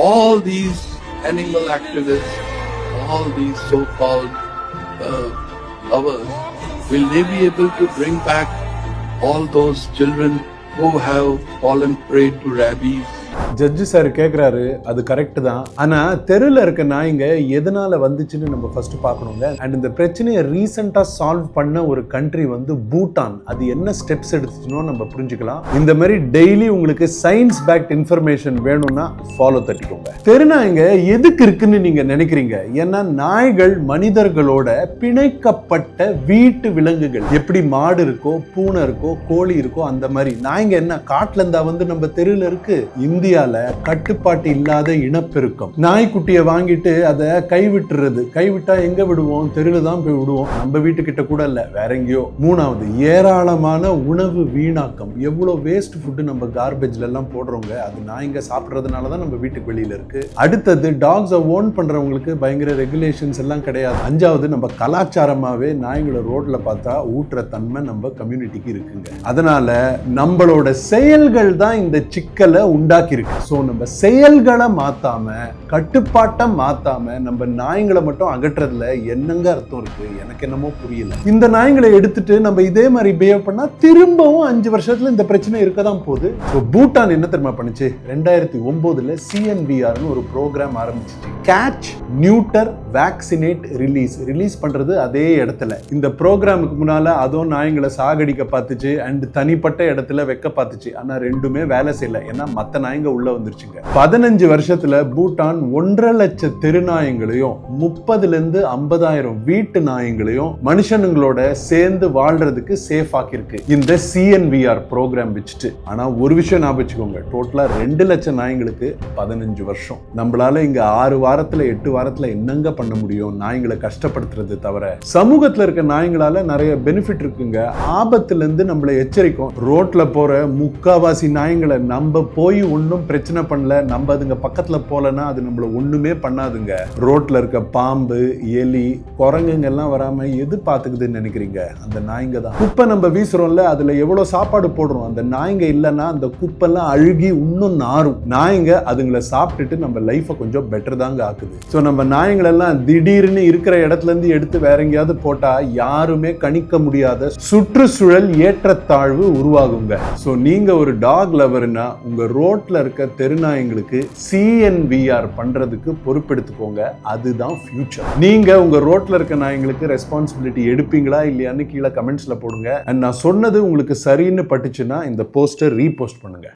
all these animal activists, all these so-called lovers, will they be able to bring back all those children who have fallen prey to rabies? Judge sir கேட்குறாரு, அது correct தான். ஆனால் தெருவில் இருக்க நாய்ங்க எதனால வந்துச்சுன்னு நம்ம ஃபர்ஸ்ட் பார்க்கணுங்க. அண்ட் இந்த பிரச்சனையை ரீசெண்டாக சால்வ் பண்ண ஒரு கண்ட்ரி வந்து பூட்டான். அது என்ன ஸ்டெப்ஸ் எடுத்துச்சுனோ நம்ம புரிஞ்சுக்கலாம். இந்த மாதிரி டெய்லி உங்களுக்கு சயின்ஸ் பேக்ட் இன்ஃபர்மேஷன் வேணும்னா ஃபாலோ தட்டிக்கோங்க. தெருநாய்ங்க எதுக்கு இருக்குன்னு நீங்க நினைக்கிறீங்க? ஏன்னா நாய்கள் மனிதர்களோட பிணைக்கப்பட்ட வீட்டு விலங்குகள். எப்படி மாடு இருக்கோ, பூனை இருக்கோ, கோழி இருக்கோ, அந்த மாதிரி நாய்ங்க என்ன காட்டுல இருந்தா வந்து நம்ம தெருவில் இருக்கு. இந்தியால கட்டுப்பாட்டு இல்லாத இனப்பெருக்கம். நாய்க்குட்டியை வாங்கிட்டு அதை கைவிட்டுறது. கைவிட்டா எங்க விடுவோம்? தெருவில் தான் போய் விடுவோம். நம்ம வீட்டுக்கிட்ட கூட இல்ல, வேற எங்கேயோ. மூணாவது, ஏராளமான உணவு வீணாக்கம். எவ்வளவு வேஸ்ட் ஃபுட் நம்ம கார்பேஜ்ல எல்லாம் போடுறோங்க. அது நாய்ங்க சாப்பிட்றதுனால தான் நம்ம வீட்டுக்கு வெளியில இருக்கு. அடுத்தது, டாக்ஸை ஓன் பண்றவங்களுக்கு பயங்கர ரெகுலேஷன்ஸ் எல்லாம் கிடையாது. அஞ்சாவது, நம்ம கலாச்சாரமாவே நாய்களை ரோட்ல பார்த்தா ஊட்டுற தன்மை நம்ம கம்யூனிட்டிக்கு இருக்குங்க. அதனால நம்மளோட செயல்கள் தான் இந்த சிக்கலை உண்டாக்கி இருக்கு. சோ நம்ம செயல்களை மாத்தாம, கட்டுப்பாட்டை மாத்தாம நம்ம நாய்களை மட்டும் அகற்றதுல என்னங்க அர்த்தம் இருக்கு? எனக்கு என்னமோ புரியல. இந்த நாய்களை எடுத்துட்டு நம்ம இதே மாதிரி பிஹேவ் பண்ணா திரும்பவும் 5 வருஷத்துல இந்த பிரச்சனை இருக்கதான் போகுது. பூட்டான் என்ன தெரியுமா பண்ணுச்சு? 2009 CNVRனு ஒரு ப்ரோக்ராம் ஆரம்பிச்சிச்சு. கேட்ச், நியூட்டர், வேக்சினேட், ரிலீஸ் பண்றது அதே இடத்துல. இந்த ப்ரோக்ராமுக்கு முன்னால அதுவும் நாய்களை சாகடிக்க பார்த்துச்சு அண்ட் தனிப்பட்ட இடத்துல வைக்க பார்த்துச்சு. ஆனா ரெண்டுமே வேலை செய்யல. ஏன்னா மத்த நாய்ங்க உள்ள வந்துருச்சுங்க. 15 வருஷத்துல பூட்டான் 1.5 லட்சம் தெருநாயங்களையும் 30,000-50,000 வீட்டு நாயங்களையும் மனுஷனுங்களோட சேர்ந்து வாழ்றதுக்கு சேஃப் ஆக்கிருக்கு இந்த CNVR ப்ரோக்ராம் வச்சுட்டு. ஆனா ஒரு விஷயம் ஞாபகம் வச்சுக்கோங்க, டோட்டலா 2 லட்சம் நாய்ங்களுக்கு 15 வருஷம். நம்மளால இங்க 6 வாரத்துல 8 வாரத்துல என்னங்க பண்ண முடியும்? நாய்களை கஷ்டப்படுத்துறது தவிர. சமூகத்துல இருக்க நாய்ங்களால நிறைய பெனிஃபிட் இருக்குங்க. ஆபத்துல இருந்து நம்மளை எச்சரிக்கும். ரோட்ல போற முக்காவாசி நாய்ங்களை நம்ம போய் ஒன்னும் பிரச்சனை பண்ணல, நம்ம அதுங்க பக்கத்துல போலன்னா அது நம்மள ஒண்ணுமே பண்ணாதுங்க. ரோட்ல இருக்க பாம்பு, எலி, குரங்குங்க எல்லாம் வராம எது பாத்துக்குதுன்னு நினைக்கிறீங்க? அந்த நாய்ங்க தான். குப்பை நம்ம வீசுறோம்ல, அதுல எவ்வளவு சாப்பாடு போடுறோம். அந்த நாய்ங்க இல்லைன்னா அந்த குப்பெல்லாம் அழுகி இன்னும் நாரும். நாய்ங்க அதுங்களை சாப்பிட்டுட்டு நம்ம லைஃபை கொஞ்சம் பெட்டர் தாங்க ஆக்குது. சோ நம்ம நாய்ங்களெல்லாம் திடீர்னு இருக்கிற இடத்துல இருந்து எடுத்து வேற எங்கேயாவது போட்டா யாருமே கணிக்க முடியாத சுற்றுச்சூழல் ஏற்றத்தாழ்வு உருவாகுங்க. சோ நீங்க ஒரு டாக் லவர்னா உங்க ரோட்ல இருக்க தெருநாயங்களுக்கு CNVR பண்றதுக்கு பொறுப்பெடுத்துக்கோங்க. அதுதான் ஃபியூச்சர். நீங்க உங்க ரோட்ல இருக்க நாயங்களுக்கு ரெஸ்பான்சிபிலிட்டி எடுப்பீங்களா இல்லையான்னு கீழே கமெண்ட்ஸ்ல போடுங்க. நான் சொன்னது உங்களுக்கு சரின்னு பட்டுச்சுன்னா இந்த போஸ்டர் ரீபோஸ்ட் பண்ணுங்க.